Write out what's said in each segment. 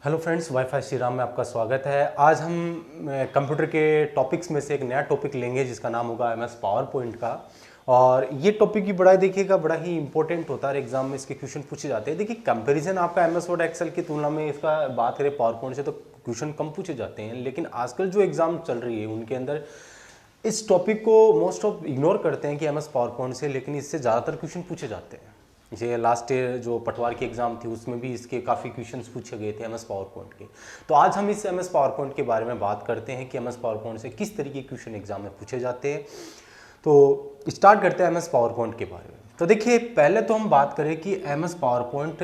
Hello friends, wifi Shri Ram में आपका स्वागत है। आज हम कंप्यूटर के टॉपिक्स में से एक नया टॉपिक लेंगे जिसका नाम होगा एमएस पावर पॉइंट का। और ये टॉपिक भी बड़ा देखिएगा बड़ा ही इंपॉर्टेंट होता है, एग्जाम में इसके क्वेश्चन पूछे जाते हैं। देखिए कंपैरिजन आपका एमएस वर्ड एक्सेल की तुलना में इसका बात करें पावर पॉइंट से तो क्वेश्चन कम पूछे जाते हैं, लेकिन आजकल जो एग्जाम चल रही है उनके अंदर इस टॉपिक को मोस्ट ऑफ इग्नोर करते हैं कि एमएस पावर पॉइंट से, लेकिन इससे ज़्यादातर क्वेश्चन पूछे जाते हैं। जैसे लास्ट ईयर जो पटवार की एग्जाम थी उसमें भी इसके काफ़ी क्वेश्चंस पूछे गए थे एमएस पावर पॉइंट के। तो आज हम इस एमएस पावर पॉइंट के बारे में बात करते हैं कि एमएस पावर पॉइंट से किस तरीके के क्वेश्चन एग्जाम में पूछे जाते हैं। तो स्टार्ट करते हैं एमएस पावर पॉइंट के बारे में। तो देखिए पहले तो हम बात करें कि एमएस पावर पॉइंट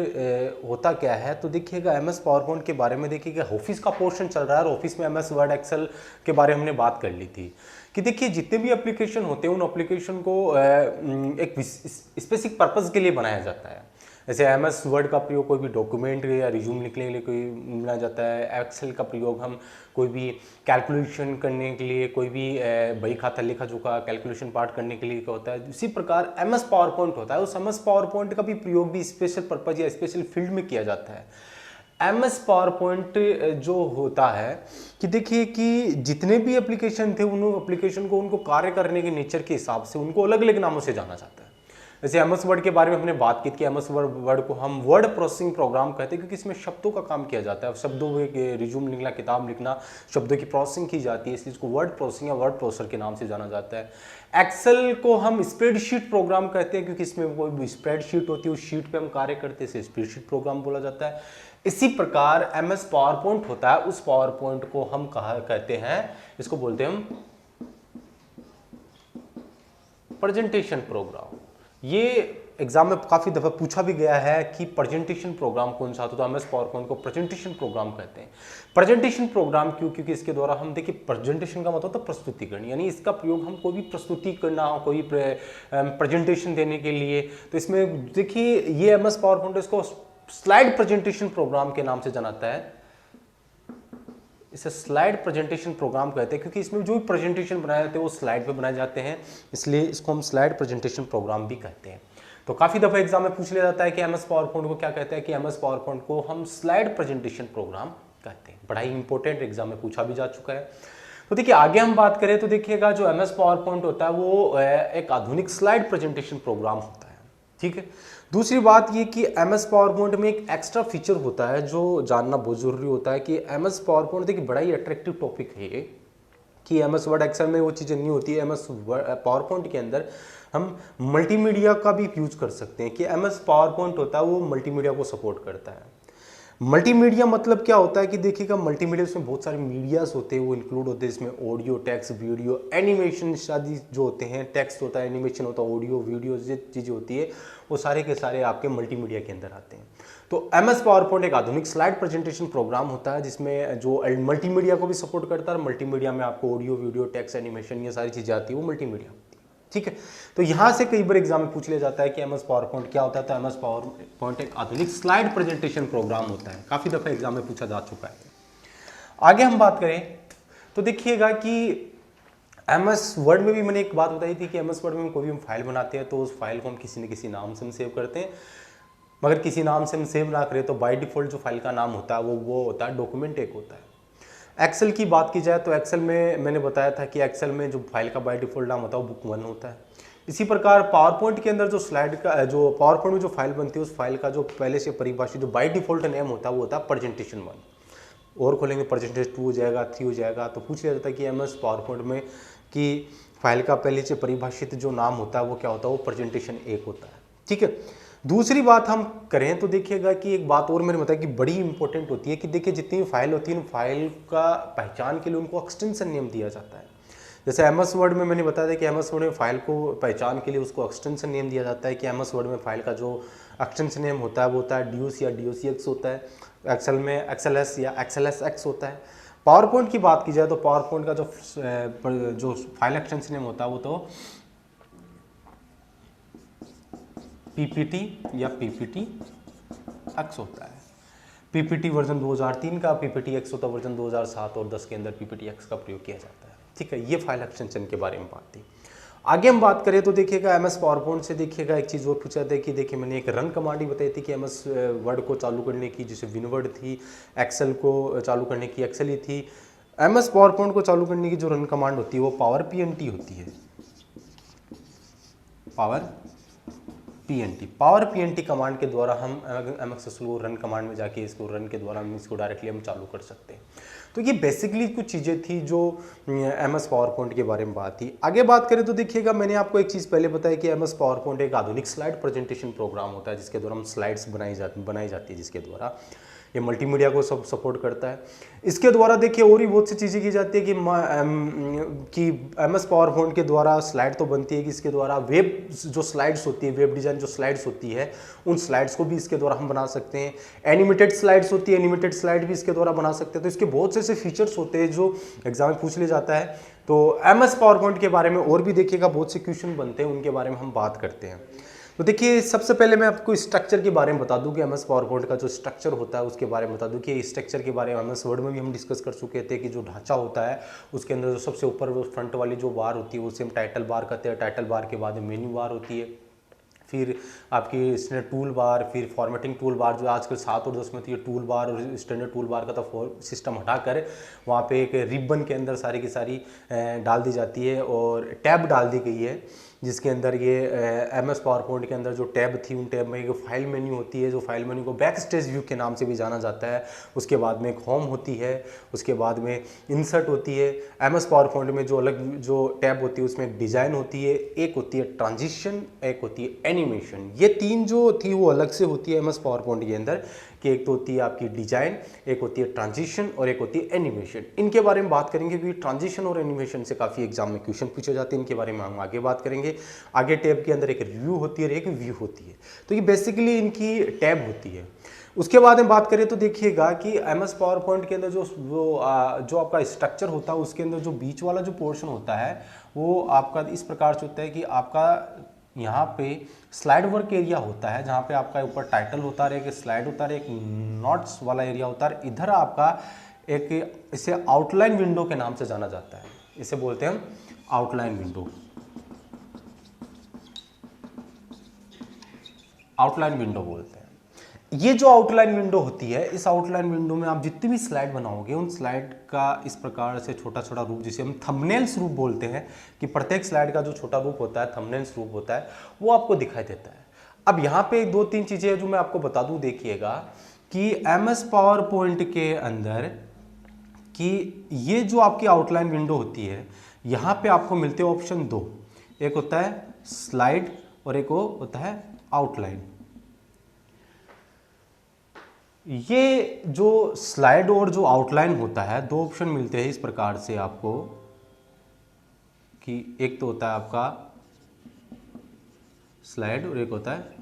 होता क्या है। तो देखिएगा एमएस पावर पॉइंट के बारे में देखिएगा ऑफिस का पोर्शन चल रहा है और ऑफिस में एमएस वर्ड एक्सेल के बारे में हमने बात कर ली थी कि देखिए जितने भी एप्लीकेशन होते हैं उन एप्लीकेशन को एक स्पेसिफिक पर्पस के लिए बनाया जाता है। जैसे एमएस वर्ड का प्रयोग कोई भी डॉक्यूमेंट या रिज्यूम लिखने के लिए कोई बनाया जाता है। एक्सेल का प्रयोग हम कोई भी कैलकुलेशन करने के लिए, कोई भी बही खाता लेखा जोखा कैलकुलेशन पार्ट करने के लिए होता है। इसी प्रकार एमएस पावर पॉइंट होता है, उस एमएस पावर पॉइंट का भी प्रयोग भी स्पेशल पर्पज या स्पेशल फील्ड में किया जाता है। एमएस पावर पॉइंट जो होता है कि देखिए कि जितने भी एप्लीकेशन थे उन एप्लीकेशन को उनको कार्य करने के नेचर के हिसाब से उनको अलग अलग नामों से जाना जाता है। जैसे एमएस वर्ड के बारे में हमने बात की थी कि एमएस वर्ड को हम वर्ड प्रोसेसिंग प्रोग्राम कहते हैं क्योंकि इसमें शब्दों का काम किया जाता है। शब्दों के रिज्यूम लिखना, किताब लिखना, शब्दों की प्रोसेसिंग की जाती है, इसलिए इसको वर्ड प्रोसेसिंग या वर्ड प्रोसेसर के नाम से जाना जाता है। एक्सेल को हम स्प्रेडशीट प्रोग्राम कहते हैं क्योंकि इसमें कोई भी स्प्रेडशीट होती है, उस शीट पे हम कार्य करते हैं, इसे स्प्रेडशीट प्रोग्राम बोला जाता है। इसी प्रकार एमएस पावर पॉइंट होता है, उस पावर पॉइंट को हम कहते हैं, इसको बोलते हैं हम प्रेजेंटेशन प्रोग्राम। ये एग्जाम में काफी दफा पूछा भी गया है कि प्रेजेंटेशन प्रोग्राम कौन सा, तो एमएस पावर पॉइंट को प्रेजेंटेशन प्रोग्राम कहते हैं। प्रेजेंटेशन प्रोग्राम क्यों? क्योंकि इसके द्वारा हम देखिए प्रेजेंटेशन का मतलब होता है प्रस्तुतिकरण, यानी इसका प्रयोग हम कोई भी प्रस्तुति करना हो, कोई प्रेजेंटेशन देने के लिए, तो इसमें देखिए ये एमएस पावर पॉइंट इसको स्लाइड प्रेजेंटेशन प्रोग्राम के नाम से जानाता है। इसे स्लाइड प्रेजेंटेशन प्रोग्राम कहते हैं क्योंकि इसमें जो भी प्रेजेंटेशन बनाए जाते हैं वो स्लाइड पे बनाए जाते हैं, इसलिए इसको हम स्लाइड प्रेजेंटेशन प्रोग्राम भी कहते हैं। तो काफी दफा एग्जाम में पूछ लिया जाता है कि एमएस पावर पॉइंट को क्या कहते हैं, कि एमएस पावर पॉइंट को हम स्लाइड प्रेजेंटेशन प्रोग्राम कहते हैं। बड़ा ही इंपॉर्टेंट, एग्जाम में पूछा भी जा चुका है। तो देखिए आगे हम बात करें तो देखिएगा जो एमएस पावर पॉइंट होता है वो एक आधुनिक स्लाइड प्रेजेंटेशन प्रोग्राम होता है। ठीक है। दूसरी बात ये कि एमएस पावर पॉइंट में एक एक्स्ट्रा फीचर होता है जो जानना बहुत जरूरी होता है कि एमएस पावर पॉइंट देखिए बड़ा ही अट्रैक्टिव टॉपिक है ये, कि एमएस वर्ड एक्सेल में वो चीज़ें नहीं होती है। एमएस पावर पॉइंट के अंदर हम मल्टीमीडिया का भी यूज कर सकते हैं, कि एमएस पावर पॉइंट होता है वो मल्टीमीडिया को सपोर्ट करता है। मल्टीमीडिया मतलब क्या होता है कि देखिएगा मल्टीमीडिया में बहुत सारे मीडियाज होते हैं, वो इंक्लूड होते हैं। इसमें ऑडियो, टेक्स्ट, वीडियो, एनिमेशन आदि जो होते हैं, टेक्स्ट होता है, एनिमेशन होता है, ऑडियो, वीडियो जो चीज़ें होती है वो सारे के सारे आपके मल्टीमीडिया के अंदर आते हैं। तो एमएस पावर पॉइंट एक आधुनिक स्लाइड प्रेजेंटेशन प्रोग्राम होता है जिसमें जो मल्टीमीडिया को भी सपोर्ट करता है। मल्टीमीडिया में आपको ऑडियो, वीडियो, टेक्स्ट, एनिमेशन ये सारी चीज़ें आती है, वो मल्टीमीडिया। ठीक है। तो यहां से कई बार एग्जाम में पूछ लिया जाता है कि एमएस पावर पॉइंट क्या होता है। तो एमएस पावर पॉइंट एक आधुनिक स्लाइड प्रेजेंटेशन प्रोग्राम होता है, काफी दफा एग्जाम में पूछा जा चुका है। आगे हम बात करें तो देखिएगा कि एमएस वर्ड में भी मैंने एक बात बताई थी कि एमएस वर्ड में कोई भी हम फाइल बनाते हैं तो उस फाइल को हम किसी न किसी नाम से हम सेव करते हैं, मगर किसी नाम से हम सेव ना करें तो बाय डिफॉल्ट जो फाइल का नाम होता है वो होता है डॉक्यूमेंट एक होता है। एक्सेल की बात की जाए तो एक्सेल में मैंने बताया था कि एक्सेल में जो फाइल का बाय डिफॉल्ट नाम होता है वो बुक 1 होता है। इसी प्रकार पावर पॉइंट के अंदर जो स्लाइड का जो पावर पॉइंट में जो फाइल बनती है उस फाइल का जो पहले से परिभाषित जो बाय डिफॉल्ट नेम होता है वो होता है प्रेजेंटेशन 1। और खोलेंगे प्रेजेंटेशन 2 हो जाएगा, 3 हो जाएगा। तो पूछ लिया जाता है कि एमएस पावर पॉइंट में कि फाइल का पहले से परिभाषित जो नाम होता है वो क्या होता है, वो प्रेजेंटेशन 1 होता है। ठीक है। दूसरी बात हम करें तो देखिएगा कि एक बात और मैंने बताया कि बड़ी इंपॉर्टेंट होती है कि देखिए जितनी भी फाइल होती है उन फाइल का पहचान के लिए उनको एक्सटेंशन नेम दिया जाता है। जैसे एमएस वर्ड में मैंने बताया था कि एमएस वर्ड में फाइल को पहचान के लिए उसको एक्सटेंशन नेम दिया जाता है, कि एमएस वर्ड में फाइल का जो एक्सटेंशन नेम होता है वो होता है डीओस या डीओसीएक्स होता है। एक्सेल में एक्सएलएस या एक्सएलएसएक्स होता है। पावर पॉइंट की बात की जाए तो पावर पॉइंट का जो फाइल एक्सटेंशन नेम होता है वो तो पीपीटी या पीपीटी एक्स होता है। पीपीटी वर्जन 2003 का, पीपीटी एक्स होता है वर्जन 2007 और 10 के अंदर पीपीटी एक्स का प्रयोग किया जाता है। ठीक है। ये फाइल एक्सटेंशन के बारे में बात थी। आगे हम बात करें तो देखिएगा एमएस पावर पॉइंट से देखिएगा एक चीज़ और पूछा था कि देखिए मैंने एक रन कमांड ही बताई थी कि एमएस वर्ड को चालू करने की, जैसे विनवर्ड थी, एक्सेल को चालू करने की एक्सेल ही थी। एमएस पावर पॉइंट को चालू करने की जो रन कमांड होती है वो पावर पीएनटी होती है, पावर पीएनटी कमांड के द्वारा हम एमएस एक्सेल को रन कमांड में जाके इसको रन के द्वारा हम इसको डायरेक्टली हम चालू कर सकते हैं। तो ये बेसिकली कुछ चीज़ें थी जो एमएस पावर पॉइंट के बारे में बात थी। आगे बात करें तो देखिएगा मैंने आपको एक चीज़ पहले बताया कि एमएस पावर पॉइंट एक आधुनिक स्लाइड प्रेजेंटेशन प्रोग्राम होता है जिसके द्वारा हम स्लाइड्स बनाई जाती है, जिसके द्वारा ये मल्टीमीडिया को सब सपोर्ट करता है। इसके द्वारा देखिए और भी बहुत सी चीज़ें की जाती है कि एमएस पावर पॉइंट के द्वारा स्लाइड तो बनती है कि इसके द्वारा वेब जो स्लाइड्स होती है, वेब डिज़ाइन जो स्लाइड्स होती है, उन स्लाइड्स को भी इसके द्वारा हम बना सकते हैं। एनिमेटेड स्लाइड्स होती है, एनिमेटेड स्लाइड भी इसके द्वारा बना सकते हैं। तो इसके बहुत से ऐसे फीचर्स होते हैं जो एग्जाम में पूछ लिया जाता है। तो एमएस पावर पॉइंट के बारे में और भी देखिएगा बहुत से क्वेश्चन बनते हैं, उनके बारे में हम बात करते हैं। तो देखिए सबसे पहले मैं आपको स्ट्रक्चर के बारे में बता दूं कि एमएस पावर पॉइंट का जो स्ट्रक्चर होता है उसके बारे में बता दूं कि स्ट्रक्चर के बारे में एमएस वर्ड में भी हम डिस्कस कर चुके थे कि जो ढांचा होता है उसके अंदर जो सबसे ऊपर फ्रंट वाली जो बार होती है उसे हम टाइटल बार कहते हैं। टाइटल बार के बाद मेन्यू बार होती है, फिर आपकी स्टैंडर्ड टूल बार, फिर फॉर्मेटिंग टूल बार जो आजकल 7 और 10 में थी, टूल बार और स्टैंडर्ड टूल बार का तो सिस्टम हटाकर वहाँ पे एक रिबन के अंदर सारी की सारी डाल दी जाती है और टैब डाल दी गई है जिसके अंदर ये एमएस पावर पॉइंट के अंदर जो टैब थी उन टैब में एक फाइल मेन्यू होती है, जो फाइल मेन्यू को बैक स्टेज व्यू के नाम से भी जाना जाता है। उसके बाद में एक होम होती है, उसके बाद में इंसर्ट होती है। एमएस पावर पॉइंट में जो अलग जो टैब होती है उसमें एक डिज़ाइन होती है, एक होती है ट्रांजिशन, एक होती है एनिमेशन। ये तीन जो थी वो अलग से होती है एमएस पावर पॉइंट के अंदर कि एक तो होती है आपकी डिजाइन, एक होती है ट्रांजिशन और एक होती है एनिमेशन। इनके बारे में बात करेंगे क्योंकि ट्रांजिशन और एनिमेशन से काफ़ी एग्जाम में क्वेश्चन पूछे जाते हैं, इनके बारे में हम आगे बात करेंगे। आगे टैब के अंदर एक रिव्यू होती है और एक व्यू होती है, तो ये बेसिकली इनकी टैब होती है। उसके बाद में बात करें तो देखिएगा कि एमएस पावर पॉइंट के अंदर जो आपका स्ट्रक्चर होता है उसके अंदर जो बीच वाला जो पोर्शन होता है वो आपका इस प्रकार से होता है कि आपका यहाँ पे स्लाइड वर्क एरिया होता है जहाँ पे आपका ऊपर टाइटल होता है, एक स्लाइड होता है, एक नोट्स वाला एरिया होता है। इधर आपका एक इसे आउटलाइन विंडो के नाम से जाना जाता है, इसे बोलते हैं हम आउटलाइन विंडो। आउटलाइन विंडो बोलते हैं। ये जो आउटलाइन विंडो होती है, इस आउटलाइन विंडो में आप जितनी भी स्लाइड बनाओगे उन स्लाइड का इस प्रकार से छोटा छोटा रूप, जिसे हम थंबनेल्स रूप बोलते हैं, कि प्रत्येक स्लाइड का जो छोटा रूप होता है, थंबनेल्स रूप होता है, वो आपको दिखाई देता है। अब यहाँ पे 2-3 चीजें जो मैं आपको बता दूं, देखिएगा कि एमएस पावर पॉइंट के अंदर कि ये जो आपकी आउटलाइन विंडो होती है, यहाँ पे आपको मिलते हैं ऑप्शन 2, एक होता है स्लाइड और एक होता है आउटलाइन। ये जो स्लाइड और जो आउटलाइन होता है, 2 ऑप्शन मिलते हैं इस प्रकार से आपको कि एक तो होता है आपका स्लाइड और एक होता है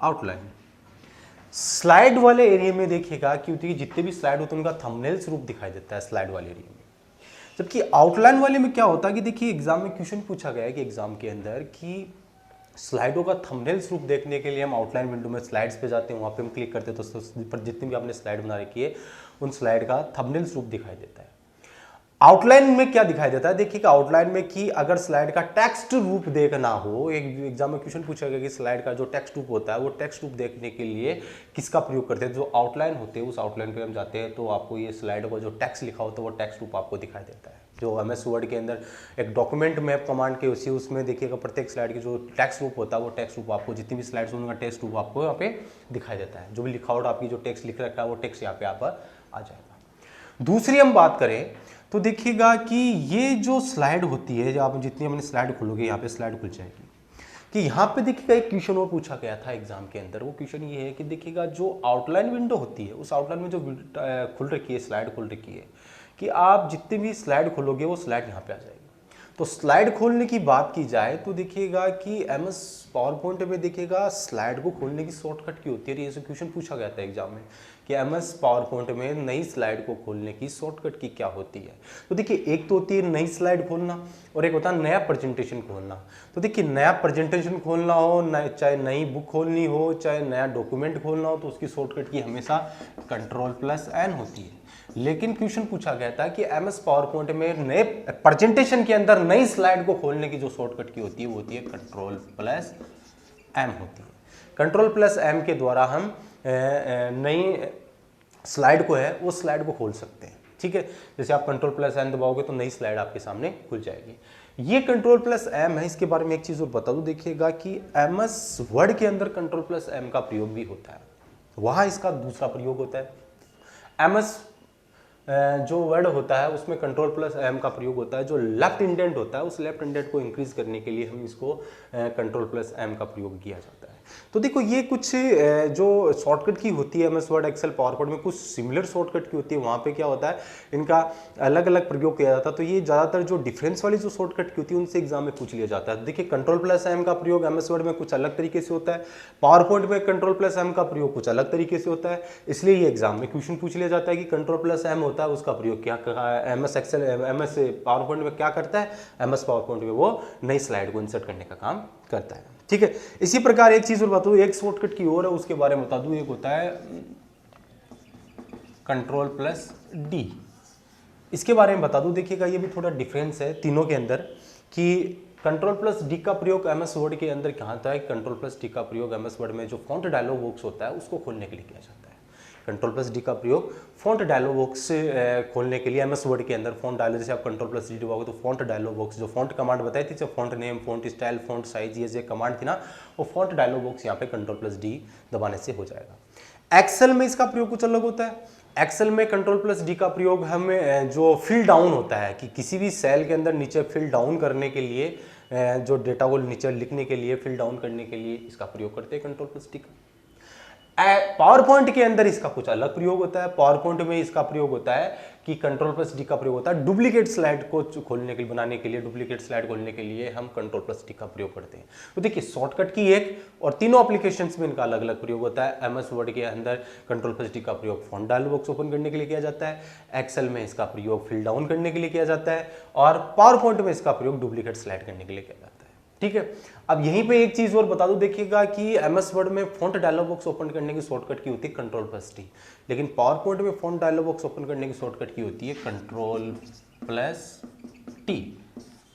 आउटलाइन। स्लाइड वाले एरिया में देखिएगा क्योंकि जितने भी स्लाइड होते हैं उनका थंबनेल्स रूप दिखाई देता है स्लाइड वाले एरिया में। जबकि आउटलाइन वाले में क्या होता है कि देखिए एग्जाम में क्वेश्चन पूछा गया है कि एग्जाम के अंदर कि स्लाइडों का थंबनेल्स रूप देखने के लिए हम आउटलाइन विंडो में स्लाइड्स पे जाते हैं, वहाँ पे हम क्लिक करते हैं तो उस पर जितनी भी आपने स्लाइड बना रखी है उन स्लाइड का थंबनेल्स रूप दिखाई देता है। आउटलाइन में क्या दिखाई देता है, देखिएगा आउटलाइन में कि अगर स्लाइड का टेक्स्ट रूप देखना हो, एक एग्जाम में क्वेश्चन पूछा गया कि स्लाइड का जो टेक्स्ट रूप होता है वो टेक्स्ट रूप देखने के लिए किसका प्रयोग करते हैं, जो आउटलाइन होते हैं उस आउटलाइन पे हम जाते हैं तो आपको ये स्लाइड का जो टेक्स्ट लिखा होता है वो टेक्स्ट रूप आपको दिखाई देता है। जो एमएस वर्ड के अंदर एक डॉक्यूमेंट मैप कमांड के उसमें देखिएगा प्रत्येक स्लाइड की जो टेक्स्ट रूप होता है वो टेक्स्ट रूप आपको जितनी भी स्लाइड्स उनका टेक्स्ट रूप आपको यहाँ पे दिखाई देता है। जो भी लिखावट आपकी जो टेक्स्ट लिख रखा है वो टेक्स्ट यहाँ पे आप आ जाएगा। दूसरी हम बात करें तो देखिएगा कि ये जो स्लाइड होती है, जो आप जितनी अपनी स्लाइड खोलोगे यहाँ पे स्लाइड खुल जाएगी कि यहाँ पे देखिएगा एक क्वेश्चन और पूछा गया था एग्जाम के अंदर। वो क्वेश्चन ये है कि देखिएगा जो आउटलाइन विंडो होती है उस आउटलाइन में जो खुल रखी है स्लाइड खुल रखी है कि आप जितनी भी स्लाइड खोलोगे वो स्लाइड यहाँ पे आ जाएगी। तो स्लाइड खोलने की बात की जाए तो देखिएगा कि एमएस पावर पॉइंट में देखिएगा स्लाइड को खोलने की शॉर्टकट की होती है। ये क्वेश्चन पूछा गया था एग्जाम में कि एमएस पावर पॉइंट में नई स्लाइड को खोलने की शॉर्टकट की क्या होती है। तो देखिए एक तो होती है नई स्लाइड खोलना और एक होता है नया प्रेजेंटेशन खोलना। तो देखिए नया प्रेजेंटेशन खोलना हो, चाहे नई बुक खोलनी हो, चाहे नया डॉक्यूमेंट खोलना हो, तो उसकी शॉर्टकट की हमेशा Ctrl+N होती है। लेकिन क्वेश्चन पूछा गया था कि एमएस पावर पॉइंट में नए प्रेजेंटेशन के अंदर नई स्लाइड को खोलने की जो शॉर्टकट की होती है वो होती है कंट्रोल प्लस एम होती है। कंट्रोल प्लस एम के द्वारा हम नई स्लाइड को है वो स्लाइड को खोल सकते हैं। ठीक है, जैसे आप कंट्रोल प्लस एम दबाओगे तो नई स्लाइड आपके सामने खुल जाएगी। ये कंट्रोल प्लस एम है। इसके बारे में एक चीज और बता दूं, देखिएगा कि एमएस वर्ड के अंदर कंट्रोल प्लस एम का प्रयोग भी होता है, वहां इसका दूसरा प्रयोग होता है। एमएस जो वर्ड होता है उसमें कंट्रोल प्लस एम का प्रयोग होता है। जो लेफ्ट इंडेंट होता है उस लेफ्ट इंडेंट को इंक्रीज करने के लिए हम इसको कंट्रोल प्लस एम का प्रयोग किया जाता है। तो देखो ये कुछ जो शॉर्टकट की होती है MS Word Excel PowerPoint में, कुछ सिमिलर शॉर्टकट की होती है। वहाँ पे क्या होता है, इनका अलग अलग प्रयोग किया जाता है। तो ये ज़्यादातर जो डिफरेंस वाली जो शॉर्टकट की होती है उनसे एग्जाम में पूछ लिया जाता है। देखिए कंट्रोल प्लस एम का प्रयोग एमएस वर्ड में कुछ अलग तरीके से होता है, पावर पॉइंट में कंट्रोल प्लस एम का प्रयोग कुछ अलग तरीके से होता है। इसलिए ये एग्जाम में क्वेश्चन पूछ लिया जाता है कि कंट्रोल प्लस एम होता है उसका प्रयोग क्या, MS Excel MS PowerPoint में क्या करता है, एमएस पावर पॉइंट में वो नई स्लाइड को इंसर्ट करने का काम करता है। ठीक है, इसी प्रकार एक चीज और बता दूं, एक शॉर्टकट की और है उसके बारे में बता दूं। एक होता है कंट्रोल प्लस डी, इसके बारे में बता दूं। देखिएगा ये भी थोड़ा डिफरेंस है तीनों के अंदर कि कंट्रोल प्लस डी का प्रयोग एमएस वर्ड के अंदर क्या होता है। कंट्रोल प्लस डी का प्रयोग एमएस वर्ड में जो फॉन्ट डायलॉग बॉक्स होता है उसको खोलने के लिए किया जाता है। कंट्रोल प्लस डी का प्रयोग फॉन्ट डायलॉग बॉक्स खोलने के लिए एमएस वर्ड के अंदर फॉन्ट डायलॉग, जैसे आप कंट्रोल प्लस डी दबाओगे तो फॉन्ट डायलॉग बॉक्स जो फॉन्ट कमांड बताई थी, जो font name, font style, font size, ये जो कमांड थी ना, वो फॉन्ट डायलॉग बॉक्स यहाँ पे कंट्रोल प्लस डी दबाने से हो जाएगा। एक्सेल में इसका प्रयोग कुछ अलग होता है। एक्सेल में कंट्रोल प्लस डी का प्रयोग हमें जो फिल डाउन होता है कि किसी भी सेल के अंदर नीचे फिल डाउन करने के लिए, जो डेटा को नीचे लिखने के लिए, फिल डाउन करने के लिए इसका प्रयोग करते हैं कंट्रोल प्लस डी का। पावर पॉइंट के अंदर इसका कुछ अलग प्रयोग होता है। पावर पॉइंट में इसका प्रयोग होता है कि कंट्रोल प्लस डी का प्रयोग होता है डुप्लीकेट स्लाइड को खोलने के लिए, बनाने के लिए, डुप्लीकेट स्लाइड खोलने के लिए हम कंट्रोल प्लस डी का प्रयोग करते हैं। तो देखिए शॉर्टकट की एक और तीनों एप्लीकेशंस में इनका अलग अलग प्रयोग होता है। एमएस वर्ड के अंदर कंट्रोल प्लस डी का प्रयोग फॉन्ट डायलॉग बॉक्स ओपन करने के लिए किया जाता है, एक्सेल में इसका प्रयोग फिल डाउन करने के लिए किया जाता है, और पावर पॉइंट में इसका प्रयोग डुप्लीकेट स्लाइड करने के लिए किया जाता है। ठीक है, अब यहीं पे एक चीज और बता दूं, देखिएगा कि एमएस वर्ड में फॉन्ट डायलॉग बॉक्स ओपन करने की शॉर्टकट की होती है कंट्रोल प्लस टी, लेकिन पावर पॉइंट में फॉन्ट डायलॉग बॉक्स ओपन करने की शॉर्टकट की होती है कंट्रोल प्लस टी।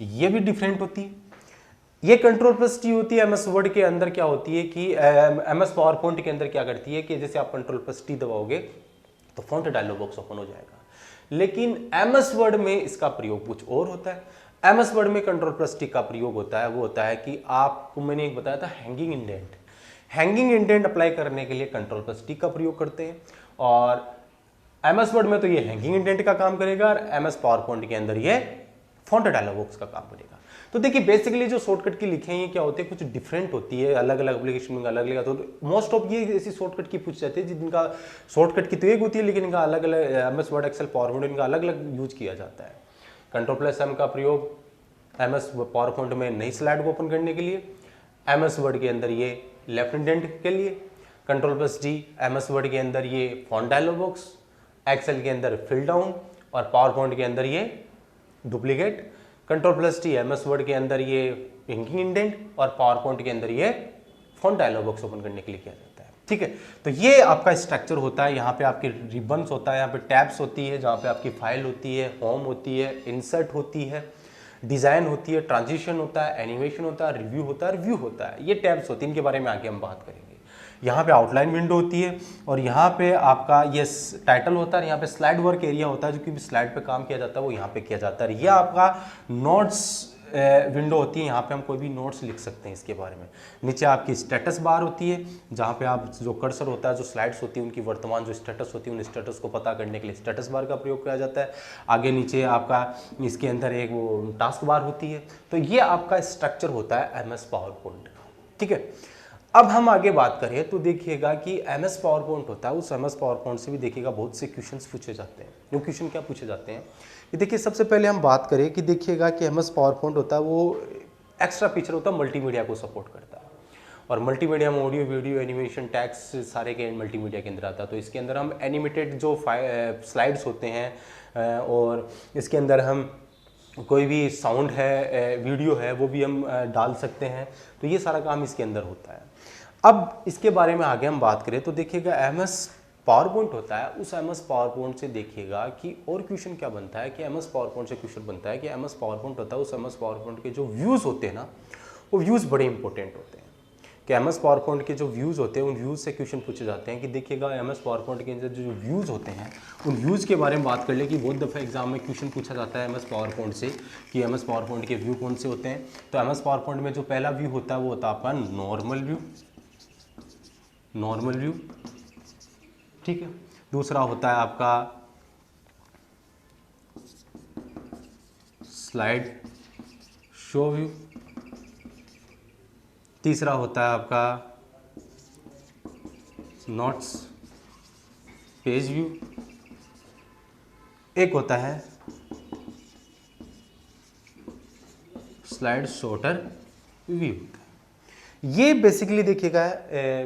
ये भी डिफरेंट होती है। ये कंट्रोल प्लस टी होती है एमएस वर्ड के अंदर क्या होती है कि एमएस पावर पॉइंट के अंदर क्या करती है कि जैसे आप कंट्रोल प्लस टी दबाओगे तो फॉन्ट डायलॉग बॉक्स ओपन हो जाएगा, लेकिन एमएस वर्ड में इसका प्रयोग कुछ और होता है। एमएस वर्ड में कंट्रोल प्लस टी का प्रयोग होता है, वो होता है कि आपको मैंने एक बताया था hanging indent, hanging indent apply करने के लिए कंट्रोल प्लस टी का प्रयोग करते हैं। और एमएस वर्ड में तो ये हैंगिंग इंडेंट का काम करेगा और एमएस पावर पॉइंट के अंदर ये फॉन्ट डायलॉग बॉक्स का काम करेगा। तो देखिए बेसिकली जो शॉर्टकट की लिखे हैं ये क्या होते हैं, कुछ डिफरेंट होती है, अलग अलग एप्लीकेशन में अलग अलग। तो मोस्ट ऑफ ये ऐसी शॉर्टकट की पूछ जाती है जिनका शॉर्टकट की तो एक होती है, लेकिन इनका अलग अलग MS Word Excel PowerPoint इनका अलग अलग यूज किया जाता है। कंट्रोल प्लस एम का प्रयोग एमएस पावर पॉइंट में नई स्लाइड को ओपन करने के लिए, एमएस वर्ड के अंदर ये लेफ्ट इंडेंट के लिए, control plus D MS word के अंदर ये फॉन्ट डायलॉग बॉक्स, एक्सेल के अंदर फिल डाउन, और पावर पॉइंट के अंदर ये duplicate. Control plus T MS word के अंदर ये हैंगिंग इंडेंट, और पावर पॉइंट के अंदर ये फॉन्ट डायलॉग बॉक्स ओपन करने के लिए किया जाता है। ठीक है, तो ये आपका स्ट्रक्चर होता है। यहाँ पे आपके रिबन्स होता है, यहाँ पे टैब्स होती है जहाँ पे आपकी फाइल होती है, होम होती है, इंसर्ट होती है, डिज़ाइन होती है, ट्रांजिशन होता है, एनिमेशन होता है, रिव्यू होता है, रिव्यू होता है। ये टैब्स होती है, इनके बारे में आगे हम बात करेंगे। यहाँ पे आउटलाइन विंडो होती है, और यहाँ पे आपका ये टाइटल होता है, यहाँ पे स्लाइड वर्क एरिया होता है, जो कि स्लाइड पे काम किया जाता है वो यहाँ पे किया जाता है। ये आपका नोट्स विंडो होती है, यहाँ पे हम कोई भी नोट्स लिख सकते हैं इसके बारे में। नीचे आपकी स्टेटस बार होती है, जहाँ पे आप जो कर्सर होता है, जो स्लाइड्स होती है उनकी वर्तमान जो स्टेटस होती है, उन स्टेटस को पता करने के लिए स्टेटस बार का प्रयोग किया जाता है। आगे नीचे आपका इसके अंदर एक वो टास्क बार होती है। तो ये आपका स्ट्रक्चर होता है एमएस पावर पॉइंट का। ठीक है, अब हम आगे बात करें तो देखिएगा कि एमएस पावर पॉइंट होता है, उस एमएस पावर पॉइंट से भी देखिएगा बहुत से क्वेश्चंस पूछे जाते हैं। वो क्वेश्चन क्या पूछे जाते हैं कि देखिए सबसे पहले हम बात करें कि देखिएगा कि एमएस पावर पॉइंट होता है वो एक्स्ट्रा फीचर होता है, मल्टीमीडिया को सपोर्ट करता है। और मल्टीमीडिया में ऑडियो, वीडियो, एनिमेशन, टेक्स्ट सारे के मल्टीमीडिया के अंदर आता है। तो इसके अंदर हम एनिमेटेड जो स्लाइड्स होते हैं, और इसके अंदर हम कोई भी साउंड है, वीडियो है, वो भी हम डाल सकते हैं। तो ये सारा काम इसके अंदर होता है। अब इसके बारे में आगे हम बात करें तो देखिएगा एमएस पावर पॉइंट होता है, उस एमएस पावर पॉइंट से देखिएगा कि और क्वेश्चन क्या बनता है कि एमएस पावर पॉइंट से क्वेश्चन बनता है कि एमएस पावर पॉइंट होता है, उस एमएस पावर पॉइंट के जो व्यूज़ होते हैं ना, वो व्यूज़ बड़े इंपॉर्टेंट होते हैं कि एमएस पावर पॉइंट के जो व्यूज़ होते हैं उन व्यूज़ से क्वेश्चन पूछे जाते हैं कि देखिएगा एमएस पावर पॉइंट के अंदर जो व्यूज़ होते हैं उन व्यूज़ के बारे में बात कर ले कि बहुत दफ़ा एग्जाम में क्वेश्चन पूछा जाता है एमएस पावर पॉइंट से कि एमएस पावर पॉइंट के व्यू कौन से होते हैं। तो एमएस पावर पॉइंट में जो पहला व्यू होता है वो होता है आपका नॉर्मल व्यू, ठीक है। दूसरा होता है आपका स्लाइड शो व्यू, तीसरा होता है आपका नोट्स पेज व्यू, एक होता है स्लाइड शॉर्टर व्यू। ये बेसिकली देखिएगा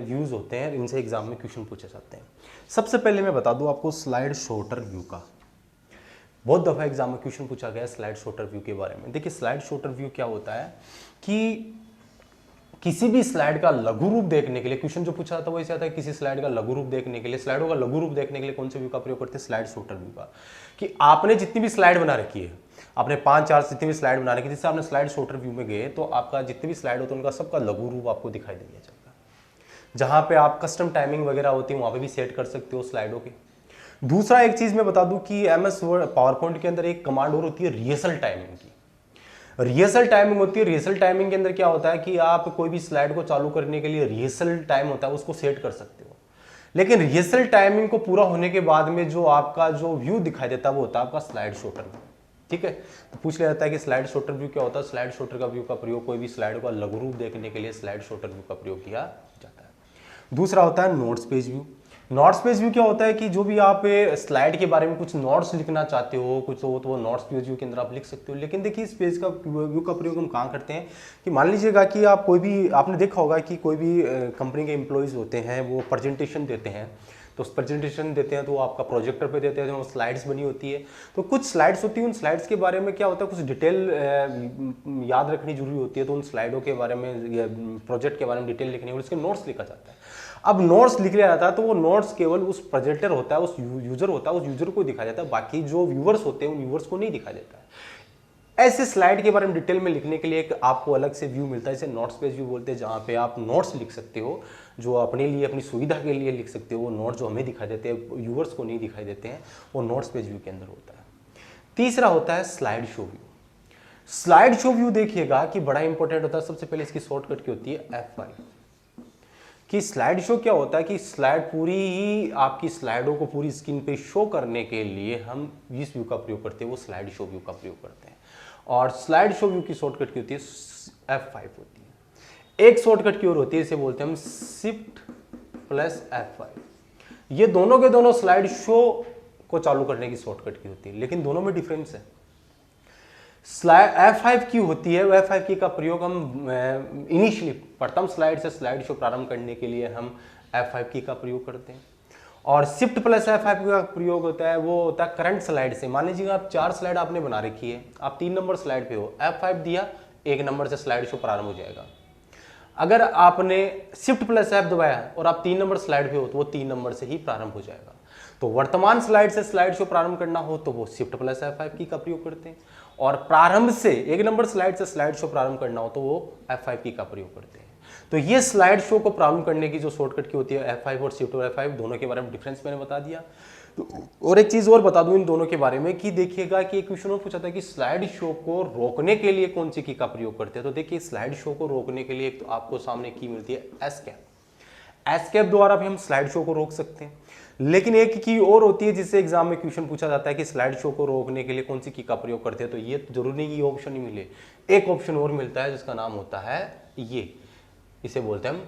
व्यूज़ होते हैं, इनसे एग्जाम में क्वेश्चन पूछे जाते हैं। सबसे पहले मैं बता दूं आपको स्लाइड शॉर्टर व्यू का, बहुत दफ़ा एग्जाम में क्वेश्चन पूछा गया है स्लाइड शॉर्टर व्यू के बारे में। देखिए स्लाइड शॉर्टर व्यू क्या होता है कि किसी भी स्लाइड का लघु रूप देखने के लिए, क्वेश्चन जो पूछा था वो ऐसे आता है किसी स्लाइड का लघु रूप देखने के लिए, स्लाइडों का लघु रूप देखने के लिए कौन से व्यू का प्रयोग करते हैं, स्लाइड शॉर्टर व्यू का। कि आपने जितनी भी स्लाइड बना रखी है, आपने 5-4 जितनी भी स्लाइड बना रखी है, जिससे आपने स्लाइड शॉर्टर व्यू में गए तो आपका जितनी भी स्लाइड होते हैं उनका सबका लघु रूप आपको दिखाई देने जाएगा। जहां पे आप कस्टम टाइमिंग वगैरह होती है वहां पे भी सेट कर सकते हो स्लाइडों के। दूसरा एक चीज मैं बता दूं कि एमएस पावर पॉइंट के अंदर एक कमांड और होती है रिहर्सल टाइमिंग की। रिहर्सल टाइमिंग होती है, रिहर्सल टाइमिंग के अंदर क्या होता है कि आप कोई भी स्लाइड को चालू करने के लिए रिहर्सल टाइम होता है उसको सेट कर सकते हो, लेकिन रिहर्सल टाइमिंग को पूरा होने के बाद में जो आपका जो व्यू दिखाई देता है वो होता है आपका स्लाइड शॉर्टर व्यू, ठीक है। तो पूछ लिया जाता है कि स्लाइड शॉर्टर व्यू क्या होता है। स्लाइड शॉर्टर का व्यू का प्रयोग कोई भी स्लाइड का लघु रूप देखने के लिए स्लाइड शॉर्टर व्यू का प्रयोग किया जाता है। दूसरा होता है notes page view. Notes page view क्या होता है कि जो भी आप स्लाइड के बारे में कुछ नोट्स लिखना चाहते हो कुछ तो वो नोट्स पेज व्यू के अंदर आप लिख सकते हो। लेकिन देखिए इस पेज का व्यू का प्रयोग हम कहाँ करते हैं कि मान लीजिएगा कि आप कोई भी, आपने देखा होगा कि कोई भी कंपनी के एम्प्लॉयज़ होते हैं वो प्रेजेंटेशन देते हैं, तो उस प्रेजेंटेशन देते हैं तो वो आपका प्रोजेक्टर पे देते हैं, जो स्लाइड्स बनी होती है। तो कुछ स्लाइड्स होती है, उन स्लाइड्स के बारे में क्या होता है कुछ डिटेल याद रखनी जरूरी होती है, तो उन स्लाइडों के बारे में प्रोजेक्ट के बारे में डिटेल लिखनी है और उसके नोट्स लिखा जाता है। अब नोट्स लिख लिया जाता है तो वो नोट्स केवल उस प्रेजेंटर होता है, उस यूजर होता है, उस यूजर को दिखाया जाता है, बाकी जो व्यूअर्स होते हैं उन व्यूअर्स को नहीं दिखाया जाता है। ऐसे स्लाइड के बारे में डिटेल में लिखने के लिए एक आपको अलग से व्यू मिलता है, इसे नोट्स पेज व्यू बोलते हैं, जहाँ पे आप नोट्स लिख सकते हो जो अपने लिए अपनी सुविधा के लिए लिख सकते हो। वो नोट्स जो हमें दिखाई देते हैं व्यूअर्स को नहीं दिखाई देते हैं, वो नोट्स पेज व्यू के अंदर होता है। तीसरा होता है slide show view. Slide show view देखिएगा कि बड़ा इंपॉर्टेंट होता है। सबसे पहले इसकी शॉर्टकट की होती है F5 कि स्लाइड शो क्या होता है कि स्लाइड पूरी ही आपकी स्लाइडों को पूरी स्क्रीन पे शो करने के लिए हम जिस व्यू का प्रयोग करते हैं वो स्लाइड शो व्यू का प्रयोग करते हैं। और स्लाइड शो व्यू की शॉर्टकट की होती है F5 होती है। एक शॉर्टकट की और होती है, इसे बोलते हैं हम Shift + F5। ये दोनों के दोनों स्लाइड शो को चालू करने की शॉर्टकट की होती है, लेकिन दोनों में डिफरेंस है। F5 की होती है, F5 की का प्रयोग हम इनिशियली प्रथम स्लाइड से स्लाइड शो प्रारंभ करने के लिए हम F5 की का प्रयोग करते हैं। और Shift + F5 का प्रयोग होता है वो होता है करंट स्लाइड से। मान लीजिए आप 4 स्लाइड आपने बना रखी है, आप 3 नंबर स्लाइड पे हो, F5 दिया, 1 नंबर से स्लाइड शो प्रारंभ हो जाएगा। अगर आपने Shift + F दबाया और आप 3 नंबर स्लाइड पे हो तो वो 3 नंबर से ही प्रारंभ हो जाएगा। तो वर्तमान स्लाइड से स्लाइड शो प्रारंभ करना हो तो वो Shift + F5 की का प्रयोग करते हैं, और प्रारंभ से 1 नंबर स्लाइड से स्लाइड शो प्रारंभ करना हो तो वो F5 की का प्रयोग करते हैं। तो ये स्लाइड शो को प्रारंभ करने की जो शॉर्टकट की होती है F5 और Shift और F5 दोनों के बारे में डिफरेंस मैंने बता दिया। तो और एक चीज और बता दूं इन दोनों के बारे में कि देखिएगा कि एक क्वेश्चन और पूछा था कि स्लाइड शो को रोकने के लिए कौन सी की का प्रयोग करते हैं। तो देखिए स्लाइड शो को रोकने के लिए एक तो आपको सामने की मिलती है एस्केप द्वारा भी हम स्लाइड शो को रोक सकते हैं। लेकिन एक की और होती है जिससे एग्जाम में क्वेश्चन पूछा जाता है कि स्लाइड शो को रोकने के लिए कौन सी की का प्रयोग करते हैं। तो ये जरूरी नहीं कि ये ऑप्शन ही मिले, एक ऑप्शन और मिलता है जिसका नाम होता है ये, इसे बोलते हैं हम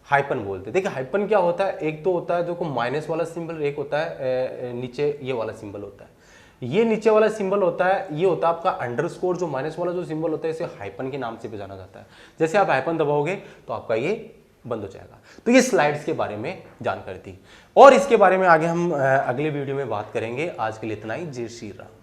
हाइपन बोलते हैं। देखिए हाइपन क्या होता है, एक तो होता है जो माइनस वाला सिंबल, एक होता है नीचे ये वाला सिंबल होता है। ये नीचे वाला सिंबल होता है, ये होता है आपका अंडरस्कोर, जो माइनस वाला जो सिंबल होता है इसे हाइपन के नाम से भी जाना जाता है। जैसे आप हाइपन दबाओगे तो आपका ये बंद हो जाएगा। तो ये स्लाइड्स के बारे में जानकारी थी, और इसके बारे में आगे हम अगले वीडियो में बात करेंगे। आज के लिए इतना ही। जय श्री राम।